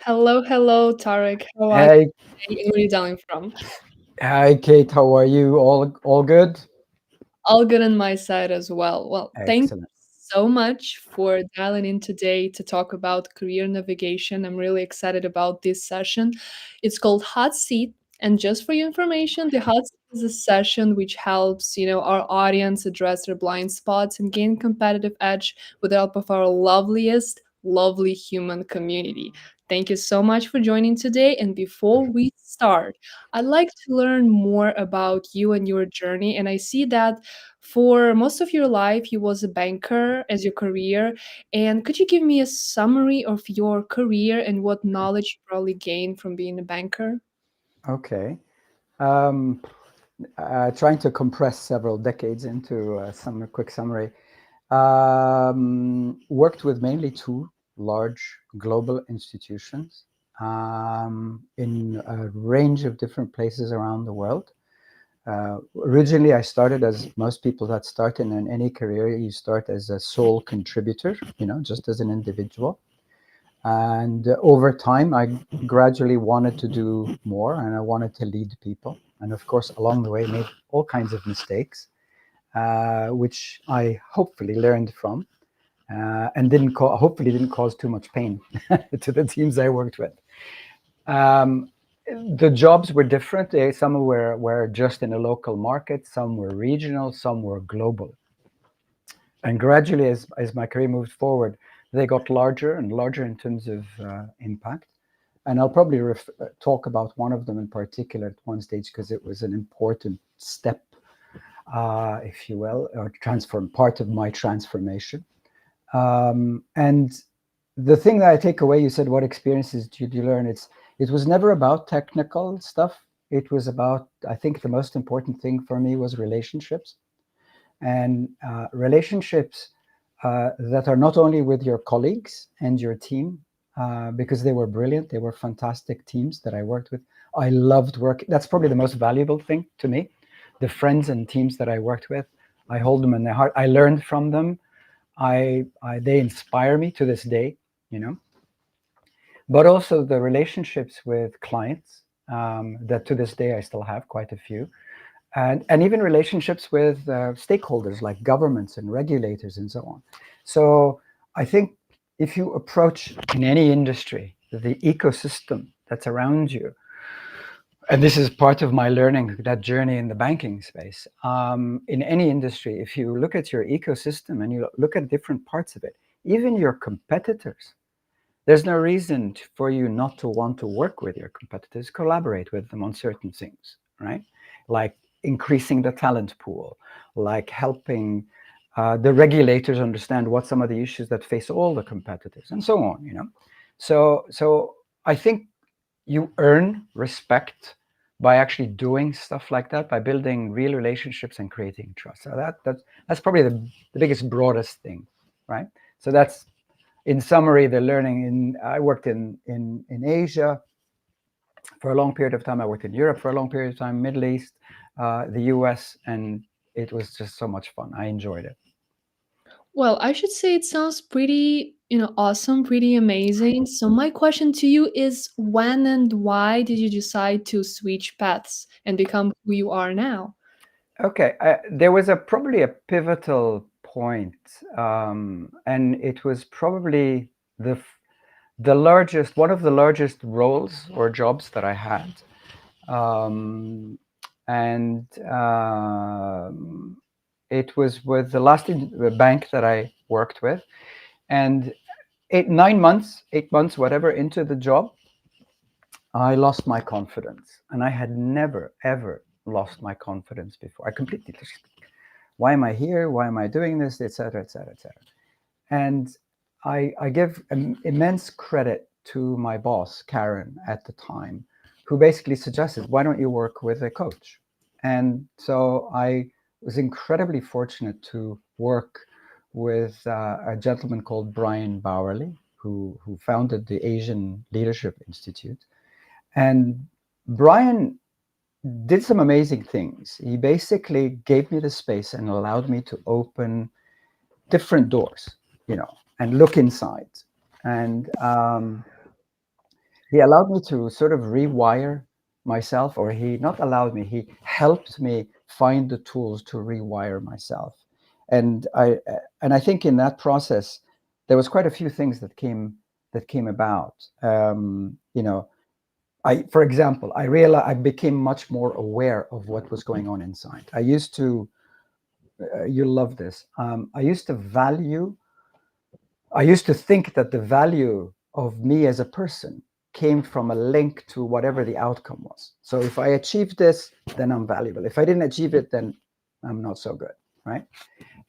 Hello, Tarek. How are Hey, you today? And where are you dialing from? hi, Kate. How are you? All good? All good on my side as well. Well, thank you Excellent. so much for dialing in today to talk about career navigation. I'm really excited about this session. It's called Hot Seat. And just for your information, the Hot Seat is a session which helps, our audience address their blind spots and gain competitive edge with the help of our lovely human community. Thank you so much for joining today. And before we start, I'd like to learn more about you and your journey. And I see that for most of your life, you was a banker as your career. And could you give me a summary of your career and what knowledge you probably gained from being a banker? Okay. Um, Trying to compress several decades into some quick summary. Worked with mainly two large global institutions in a range of different places around the world. Originally, I started as most people that start in any career, you start as a sole contributor, just as an individual. And over time, I gradually wanted to do more and I wanted to lead people. And of course, along the way, made all kinds of mistakes, which I hopefully learned from and hopefully didn't cause too much pain to the teams I worked with. Um, the jobs were different. Some were just in a local market, some were regional, some were global. And gradually, as my career moved forward, they got larger and larger in terms of impact. And I'll probably talk about one of them in particular at one stage because it was an important step, if you will, or transform part of my transformation. And the thing that I take away, you said, what experiences did you learn? It was never about technical stuff. It was about, I think, the most important thing for me was relationships, and relationships that are not only with your colleagues and your team, because they were brilliant, they were fantastic teams that I worked with. I loved working. That's probably the most valuable thing to me. The friends and teams that I worked with, I hold them in their heart. I learned from them. They inspire me to this day, you know. But also the relationships with clients that to this day I still have quite a few, and even relationships with stakeholders like governments and regulators and so on. So I think if you approach in any industry the ecosystem that's around you, and this is part of my learning, that journey in the banking space, in any industry, if you look at your ecosystem and you look at different parts of it, even your competitors, there's no reason for you not to want to work with your competitors, collaborate with them on certain things, right? Like increasing the talent pool, like helping the regulators understand what some of the issues that face all the competitors, and so on. So I think you earn respect by actually doing stuff like that, by building real relationships and creating trust. So that's probably the biggest, broadest thing, right? So that's, in summary, the learning. I worked in Asia for a long period of time. I worked in Europe for a long period of time, Middle East, the US, and it was just so much fun. I enjoyed it. Well, I should say it sounds pretty, awesome, pretty amazing. So my question to you is when and why did you decide to switch paths and become who you are now? Okay, there was probably a pivotal point, and it was probably the largest, one of the largest roles or jobs that I had, um, and it was with the last bank that I worked with, and 9 months, 8 months, whatever, into the job, I lost my confidence, and I had never ever lost my confidence before. I completely just, why am I here? Why am I doing this? Etc. Etc. Etc. And I give immense credit to my boss, Karen, at the time, who basically suggested, why don't you work with a coach? And so I was incredibly fortunate to work with a gentleman called Brian Bowerly, who founded the Asian Leadership Institute. And Brian did some amazing things. He basically gave me the space and allowed me to open different doors, and look inside. And he allowed me to sort of rewire myself, or he not allowed me, he helped me find the tools to rewire myself. And I think in that process there was quite a few things that came about. You know, for example, I realized I became much more aware of what was going on inside. I used to, you love this. I used to think that the value of me as a person came from a link to whatever the outcome was. So if I achieved this, then I'm valuable. If I didn't achieve it, then I'm not so good, right?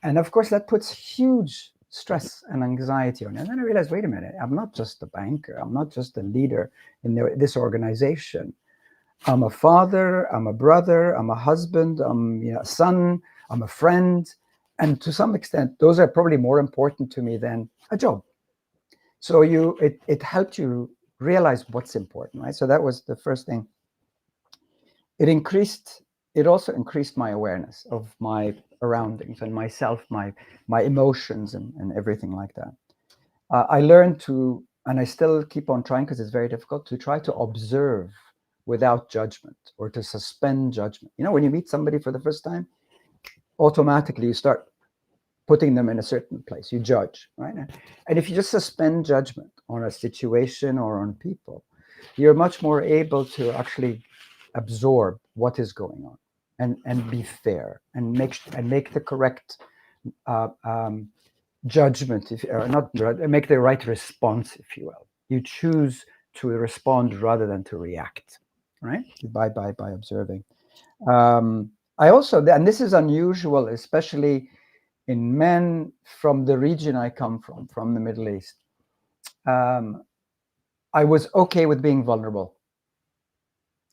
And of course, that puts huge stress and anxiety on it. And then I realized, wait a minute, I'm not just a banker. I'm not just a leader in this organization. I'm a father, I'm a brother, I'm a husband, I'm a son, I'm a friend. And to some extent, those are probably more important to me than a job. So it helped you realize what's important, right? So that was the first thing. It increased, it also increased my awareness of my surroundings and myself, my emotions and everything like that. I learned to, and I still keep on trying because it's very difficult, to try to observe without judgment, or to suspend judgment. You know, when you meet somebody for the first time, automatically you start putting them in a certain place. You judge, right? And if you just suspend judgment on a situation or on people, you're much more able to actually absorb what is going on, and be fair, and make the correct uh, um, judgment, if or not make the right response, if you will. You choose to respond rather than to react, right? By observing. I also, and this is unusual, especially in men from the region I come from the Middle East. Um, I was okay with being vulnerable.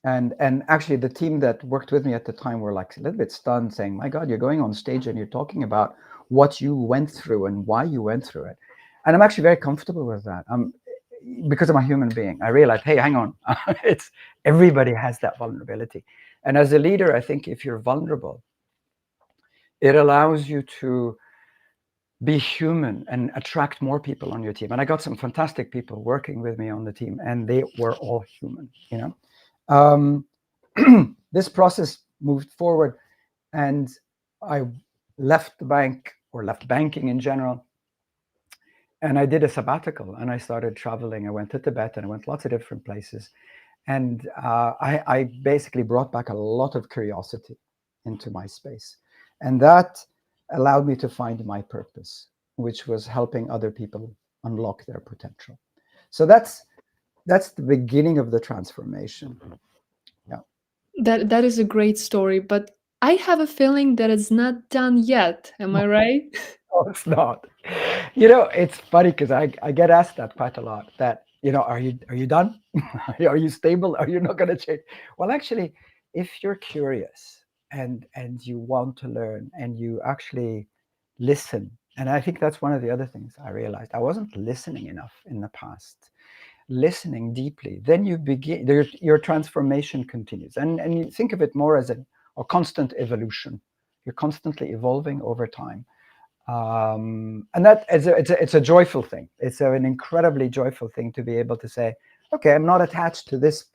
And actually the team that worked with me at the time were like a little bit stunned, saying, my God, you're going on stage and you're talking about what you went through and why you went through it. And I'm actually very comfortable with that. Because I'm a human being, I realized, hey, hang on, it's everybody has that vulnerability. And as a leader, I think if you're vulnerable, it allows you to be human and attract more people on your team. And I got some fantastic people working with me on the team, and they were all human, you know. Um, this process moved forward, and I left the bank, or left banking in general, and I did a sabbatical, and I started traveling. I went to Tibet, and I went lots of different places, and I basically brought back a lot of curiosity into my space, and that allowed me to find my purpose, which was helping other people unlock their potential. So that's the beginning of the transformation. Yeah. That is a great story, but I have a feeling that it's not done yet. Am I right? No, it's not. You know, it's funny because I get asked that quite a lot. That, are you done? Are you stable? Are you not going to change? Well, actually, if you're curious and you want to learn and you actually listen, and I think that's one of the other things I realized, I wasn't listening enough in the past. Listening deeply, then you begin your transformation continues, and you think of it more as a constant evolution. You're constantly evolving over time, and that it's a joyful thing. It's an incredibly joyful thing to be able to say, okay, I'm not attached to this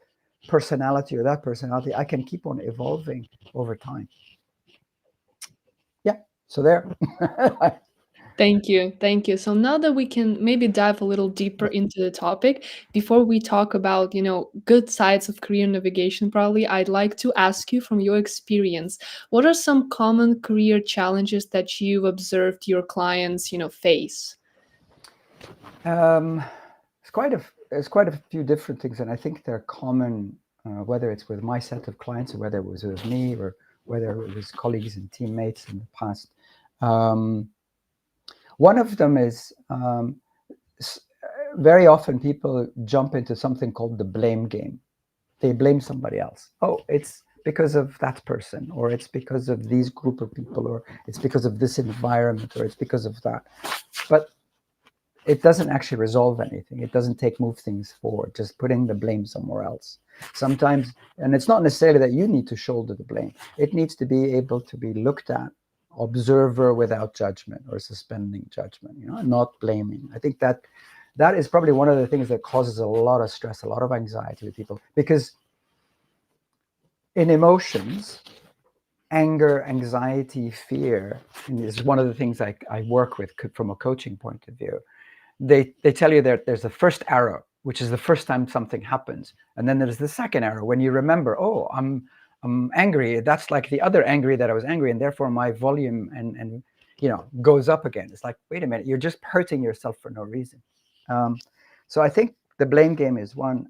personality or that personality. I can keep on evolving over time. Yeah. So there. Thank you. Thank you. So now that we can maybe dive a little deeper into the topic, before we talk about, good sides of career navigation, probably, I'd like to ask you from your experience, what are some common career challenges that you've observed your clients, face? um, it's quite a few different things, and I think they're common, whether it's with my set of clients, or whether it was with me, or whether it was colleagues and teammates in the past. Um, One of them is, very often people jump into something called the blame game. They blame somebody else. Oh, it's because of that person, or it's because of these group of people, or it's because of this environment, or it's because of that. But it doesn't actually resolve anything. It doesn't move things forward, just putting the blame somewhere else. Sometimes, and it's not necessarily that you need to shoulder the blame. It needs to be able to be looked at, observer without judgment or suspending judgment, not blaming. I think that is probably one of the things that causes a lot of stress, a lot of anxiety with people, because in emotions, anger, anxiety, fear, and this is one of the things I work with from a coaching point of view. They tell you that there's the first arrow, which is the first time something happens, and then there's the second arrow when you remember, oh, I'm angry. That's like the other angry that I was angry, and therefore my volume and goes up again. It's like, wait a minute, you're just hurting yourself for no reason. Um, so I think the blame game is one.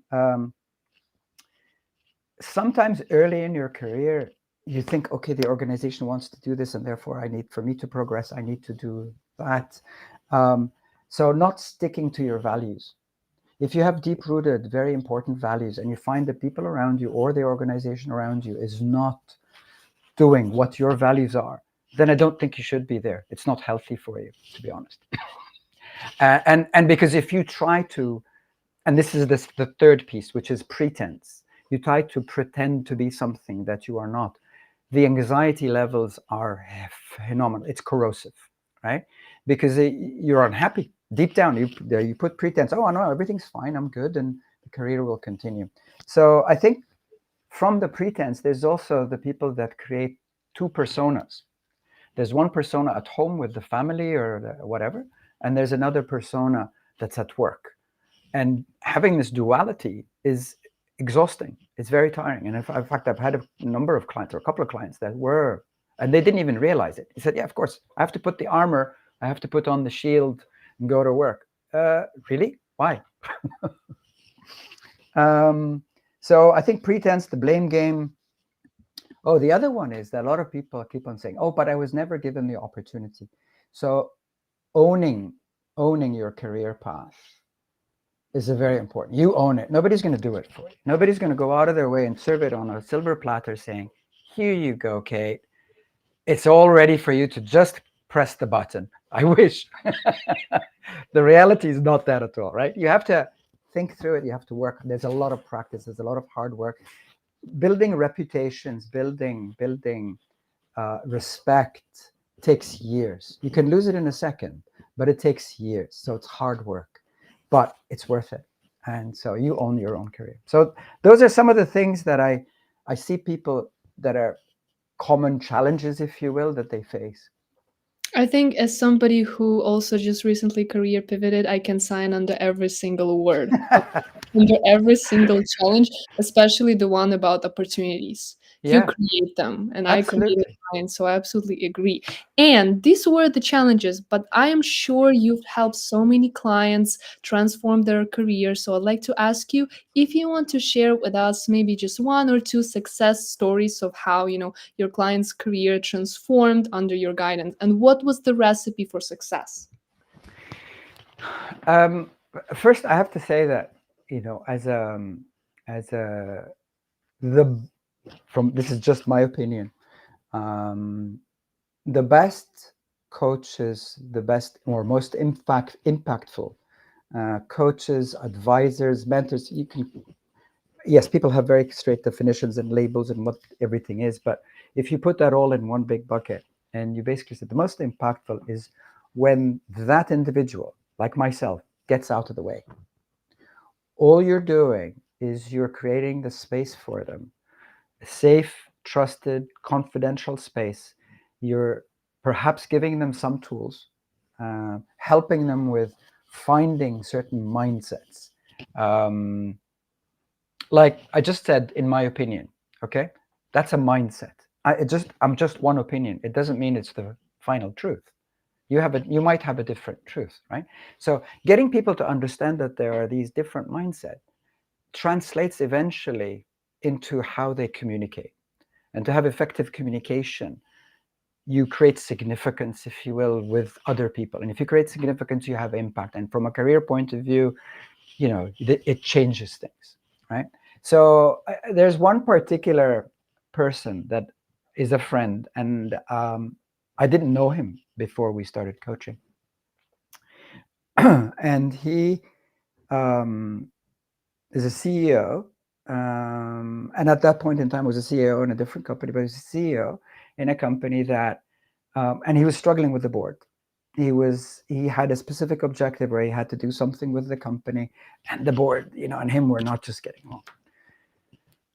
Sometimes early in your career, you think, okay, the organization wants to do this, and therefore for me to progress, I need to do that. Um, so not sticking to your values. If you have deep rooted, very important values, and you find that people around you or the organization around you is not doing what your values are, then I don't think you should be there. It's not healthy for you, to be honest. And because if you try to, and this is the third piece, which is pretense. You try to pretend to be something that you are not. The anxiety levels are phenomenal. It's corrosive, right? Because you're unhappy deep down. You put pretense. Oh no, everything's fine. I'm good, and the career will continue. So I think from the pretense, there's also the people that create two personas. There's one persona at home with the family or whatever, and there's another persona that's at work. And having this duality is exhausting. It's very tiring. And in fact, I've had a number of clients or a couple of clients that were, and they didn't even realize it. He said, yeah, of course, I have to put the armor, I have to put on the shield and go to work. Really? Why? So I think pretense, the blame game. Oh, the other one is that a lot of people keep on saying, oh, but I was never given the opportunity. So owning your career path is a very important. You own it. Nobody's going to do it for you. Nobody's going to go out of their way and serve it on a silver platter saying, here you go, Kate. It's all ready for you to just press the button. I wish. The reality is not that at all, right? You have to think through it. You have to work. There's a lot of practice. There's a lot of hard work. Building reputations, building respect takes years. You can lose it in a second, but it takes years. So it's hard work, but it's worth it. And so you own your own career. So those are some of the things that I see people that are common challenges, if you will, that they face. I think as somebody who also just recently career pivoted, I can sign under every single word, under every single challenge, especially the one about opportunities. You Yeah, create them, and I created absolutely. mine, so I absolutely agree. And these were the challenges, but I am sure you've helped so many clients transform their career. So I'd like to ask you if you want to share with us maybe just one or two success stories of how, your client's career transformed under your guidance, and what was the recipe for success? Um, First, I have to say that as a the from this is just my opinion. Um, the best coaches, the best or most impactful coaches, advisors, mentors. You can, yes, people have very straight definitions and labels and what everything is, but if you put that all in one big bucket, and you basically said the most impactful is when that individual, like myself, gets out of the way. All you're doing is you're creating the space for them, a safe, trusted, confidential space. You're perhaps giving them some tools, helping them with finding certain mindsets. Um, like I just said, in my opinion, okay, that's a mindset. I'm just one opinion. It doesn't mean it's the final truth. You might have a different truth, right? So getting people to understand that there are these different mindsets translates eventually into how they communicate. And to have effective communication, you create significance, if you will, with other people. And if you create significance, you have impact. And from a career point of view, it changes things, right? So there's one particular person that is a friend, and I didn't know him before we started coaching. And he um, is a CEO, and at that point in time was a CEO in a different company, but he was a CEO in a company that, and he was struggling with the board. He had a specific objective where he had to do something with the company, and the board, and him were not just getting along.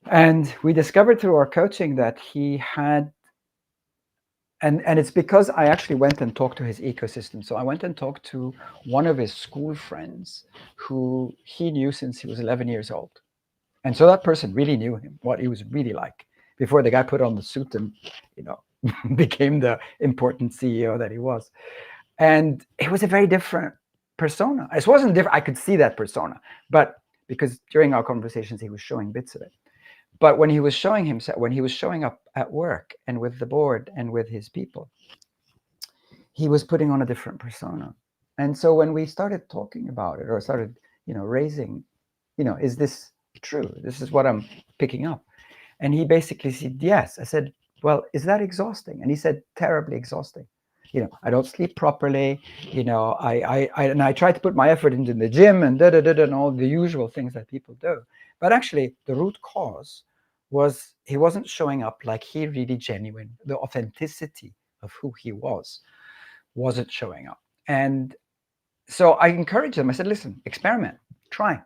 And we discovered through our coaching that he had, and it's because I actually went and talked to his ecosystem. So I went and talked to one of his school friends who he knew since he was 11 years old. And so that person really knew him, what he was really like, before the guy put on the suit and, you know, became the important CEO that he was. And it was a very different persona. It wasn't different. I could see that persona, but because during our conversations, he was showing bits of it. But when he was showing himself, when he was showing up at work and with the board and with his people, he was putting on a different persona. And so when we started talking about it, or started, raising, is this true? This is what I'm picking up. And he basically said, yes. I said, well, is that exhausting? And he said, terribly exhausting. I don't sleep properly. I try to put my effort into the gym and and all the usual things that people do. But actually, the root cause was he wasn't showing up like he really genuine. The authenticity of who he wasn't showing up. And so I encouraged them. I said, listen, experiment, try,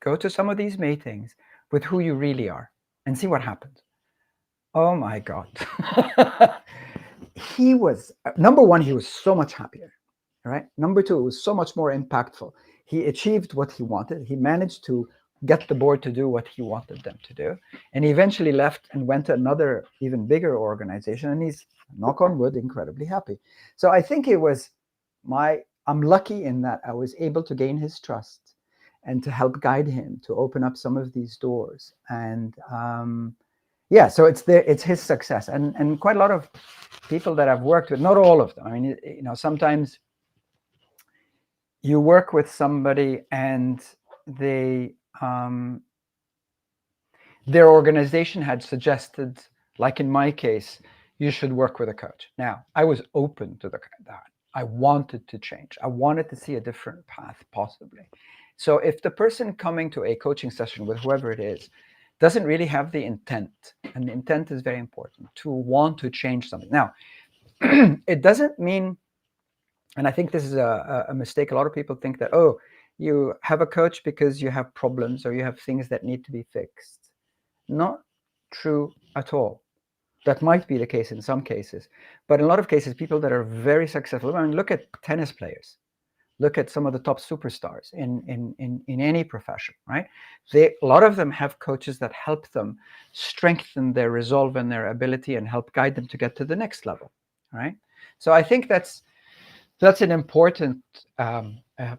go to some of these meetings with who you really are and see what happens. Oh my God. He was, number one, he was so much happier. Right. Number two, it was so much more impactful. He achieved what he wanted. He managed to get the board to do what he wanted them to do. And he eventually left and went to another, even bigger organization. And he's, knock on wood, incredibly happy. So I think it was I'm lucky in that I was able to gain his trust and to help guide him to open up some of these doors. And yeah, so it's his success. And quite a lot of people that I've worked with, not all of them. I mean, sometimes you work with somebody and they their organization had suggested, like in my case, you should work with a coach. Now, I was open to that. I wanted to change. I wanted to see a different path, possibly. So if the person coming to a coaching session with whoever it is doesn't really have the intent, and the intent is very important, to want to change something. Now, it doesn't mean, and I think this is a mistake. A lot of people think that, oh, you have a coach because you have problems or you have things that need to be fixed. Not true at all. That might be the case in some cases. But in a lot of cases, people that are very successful, I mean, look at tennis players. Look at some of the top superstars in any profession, right? A lot of them have coaches that help them strengthen their resolve and their ability and help guide them to get to the next level, right? So I think that's an important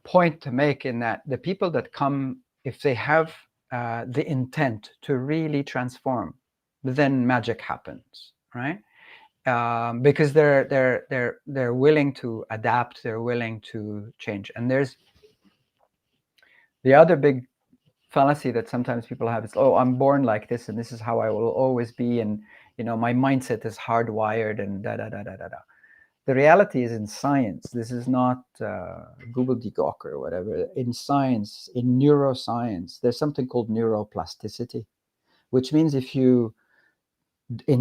point to make, in that the people that come, if they have the intent to really transform, then magic happens, right? Because they're willing to adapt, they're willing to change. And there's the other big fallacy that sometimes people have is, oh, I'm born like this and this is how I will always be, and my mindset is hardwired and da da da da da da. The reality is, in science, this is not gobbledygook or whatever. In science, in neuroscience, there's something called neuroplasticity, which means if you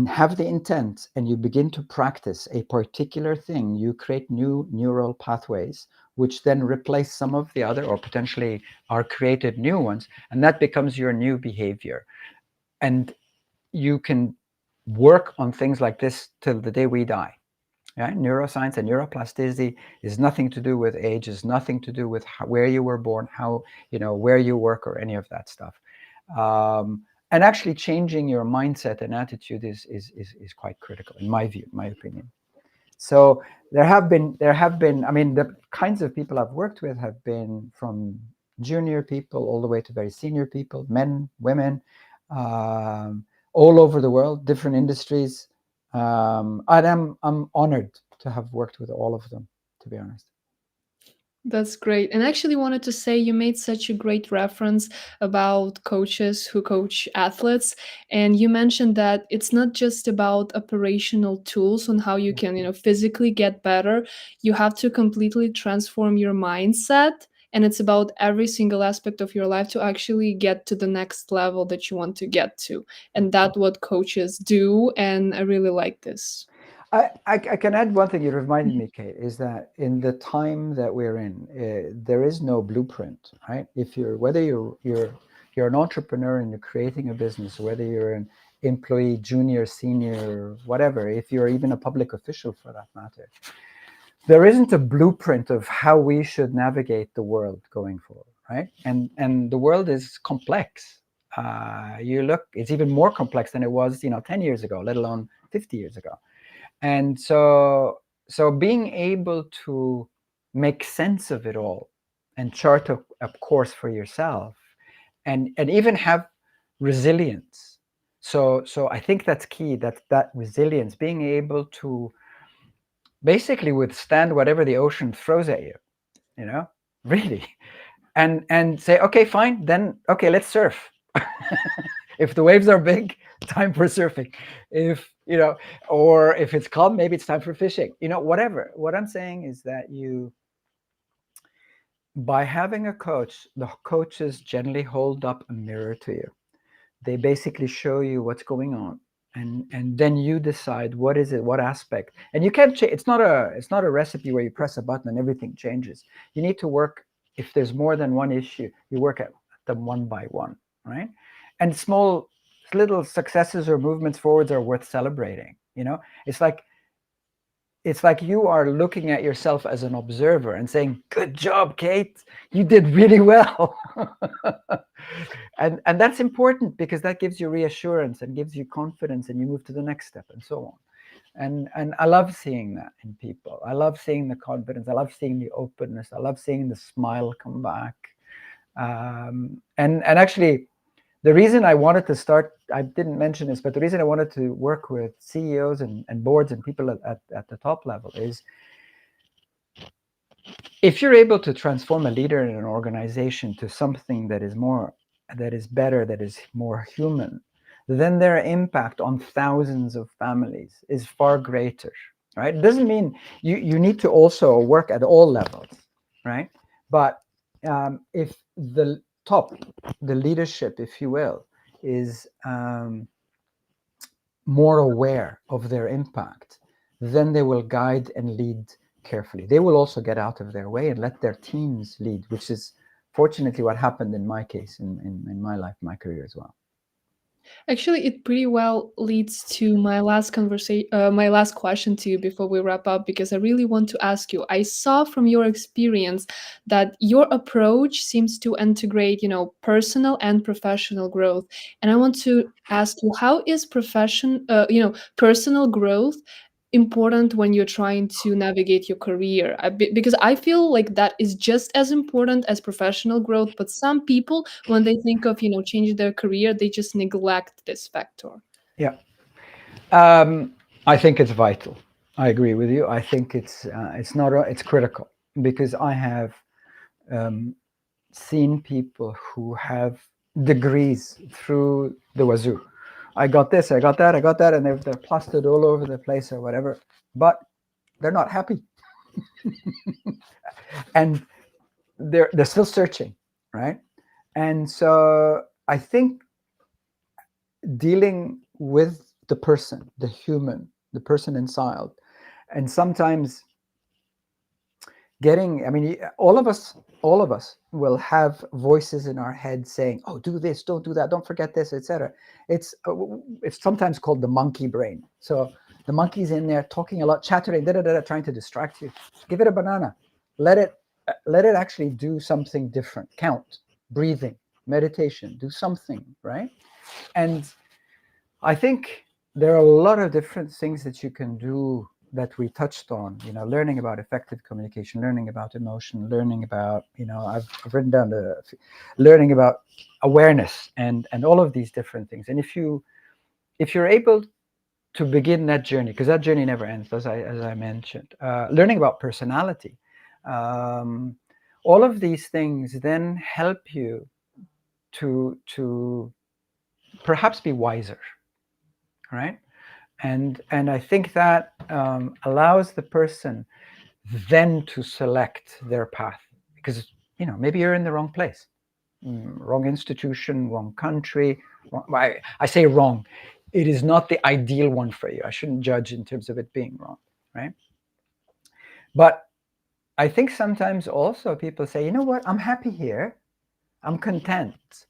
have the intent and you begin to practice a particular thing, you create new neural pathways, which then replace some of the other, or potentially are created new ones, and that becomes your new behavior. And you can work on things like this till the day we die. Yeah? Neuroscience and neuroplasticity is nothing to do with age, is nothing to do with where you were born, how, where you work, or any of that stuff. And actually changing your mindset and attitude is quite critical, in my view, my opinion. So there have been, I mean, the kinds of people I've worked with have been from junior people all the way to very senior people, men, women, all over the world, different industries. And I'm honored to have worked with all of them, to be honest. That's great. And I actually wanted to say you made such a great reference about coaches who coach athletes. And you mentioned that it's not just about operational tools on how you can, physically get better. You have to completely transform your mindset. And it's about every single aspect of your life to actually get to the next level that you want to get to. And that's what coaches do. And I really like this. I can add one thing you reminded me, Kate, is that in the time that we're in, there is no blueprint, right? If you're whether you're an entrepreneur and you're creating a business, whether you're an employee, junior, senior, whatever, if you're even a public official for that matter, there isn't a blueprint of how we should navigate the world going forward, right? And the world is complex. You look, it's even more complex than it was, 10 years ago, let alone 50 years ago. And so being able to make sense of it all and chart a course for yourself, and even have resilience. So I think that's key, that resilience, being able to basically withstand whatever the ocean throws at you, you know really, and say, okay, fine, then okay, let's surf. If the waves are big, time for surfing. If or if it's calm, maybe it's time for fishing, whatever. What I'm saying is that by having a coach, the coaches generally hold up a mirror to you. They basically show you what's going on, and then you decide what is it, what aspect. And you can't change. It's not a recipe where you press a button and everything changes. You need to work. If there's more than one issue, you work at them one by one, right? And small little successes or movements forwards are worth celebrating. It's like it's like you are looking at yourself as an observer and saying, good job, Kate, you did really well. And that's important, because that gives you reassurance and gives you confidence, and you move to the next step, and so on. And I love seeing that in people. I love seeing the confidence. I love seeing the openness. I love seeing the smile come back. And actually, the reason I wanted to start, I didn't mention this, but the reason I wanted to work with CEOs and boards and people at the top level is, if you're able to transform a leader in an organization to something that is better, that is more human, then their impact on thousands of families is far greater, right? It doesn't mean you need to also work at all levels, right? But if the top, the leadership, if you will, is more aware of their impact, then they will guide and lead carefully. They will also get out of their way and let their teams lead, which is fortunately what happened in my case, in my life, my career as well. Actually, it pretty well leads to my last question to you before we wrap up, because I really want to ask you. I saw from your experience that your approach seems to integrate, personal and professional growth. And I want to ask you, how is personal growth important when you're trying to navigate your career? Because I feel like that is just as important as professional growth, but some people, when they think of changing their career, they just neglect this factor. Yeah. um, I think it's vital. I agree with you. I think it's not it's critical, because I have um, seen people who have degrees through the wazoo. I got this, I got that, I got that, and they're plastered all over the place or whatever, but they're not happy, and they're still searching, right? And so I think dealing with the person, the human, the person inside, and sometimes getting, I mean, all of us will have voices in our head saying, oh, do this, don't do that, don't forget this, etc. It's sometimes called the monkey brain. So the monkey's in there talking a lot, chattering, da, da, da, da, trying to distract you. Give it a banana. Let it actually do something different. Count, breathing, meditation, do something, right? And I think there are a lot of different things that you can do that we touched on, learning about effective communication, learning about emotion, learning about, I've written down learning about awareness, and all of these different things. And if you're able to begin that journey, because that journey never ends, as I mentioned, learning about personality, um, all of these things then help you to perhaps be wiser, right? And I think that allows the person then to select their path, because maybe you're in the wrong place, wrong institution, wrong country. I say wrong. it is not the ideal one for you. I shouldn't judge in terms of it being wrong, right? But I think sometimes also people say, you know what, I'm happy here, I'm content,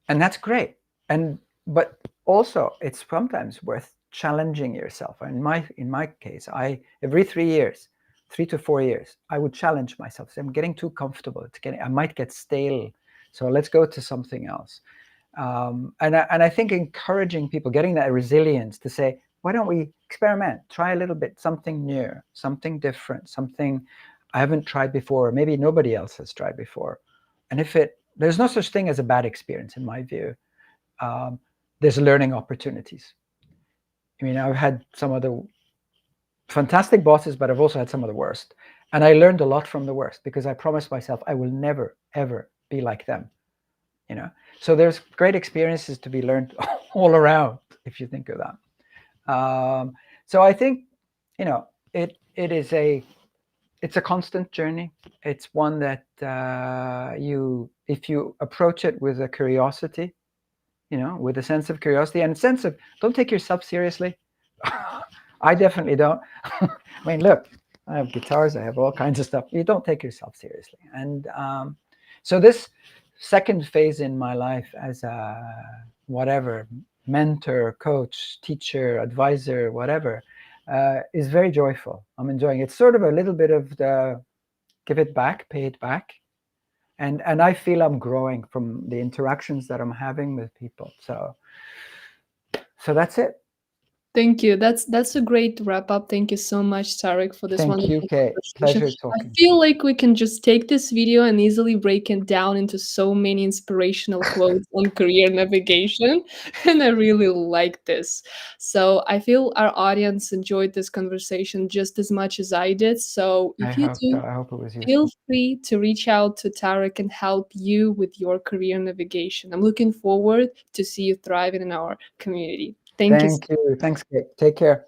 and that's great. And but also it's sometimes worth challenging yourself. In my case, I every 3 years, 3 to 4 years, I would challenge myself. Say, I'm getting too comfortable. I might get stale. So let's go to something else. And I think encouraging people, getting that resilience to say, why don't we experiment, try a little bit, something new, something different, something I haven't tried before, or maybe nobody else has tried before. And there's no such thing as a bad experience in my view. Um, there's learning opportunities. I mean, I've had some of the fantastic bosses, but I've also had some of the worst. And I learned a lot from the worst because I promised myself I will never, ever be like them. You know, so there's great experiences to be learned all around if you think of that. So I think, you know, it's a constant journey. It's one that if you approach it with a curiosity, you know, with a sense of curiosity and a sense of don't take yourself seriously. I definitely don't. I mean, look, I have guitars, I have all kinds of stuff. You don't take yourself seriously. And so this second phase in my life as a whatever mentor, coach, teacher, advisor, whatever, is very joyful. I'm enjoying it. It's sort of a little bit of the give it back, pay it back. And I feel I'm growing from the interactions that I'm having with people. So that's it. Thank you. That's a great wrap up. Thank you so much, Tarek, for this Thank you, wonderful Kate. conversation. Pleasure I talking. feel like we can just take this video and easily break it down into so many inspirational quotes on career navigation. And I really like this. So I feel our audience enjoyed this conversation just as much as I did. So I if you hope so. do, I hope it was feel useful. free to reach out to Tarek and help you with your career navigation. I'm looking forward to see you thriving in our community. Thank you. Thank you. Thanks, Kate. Take care.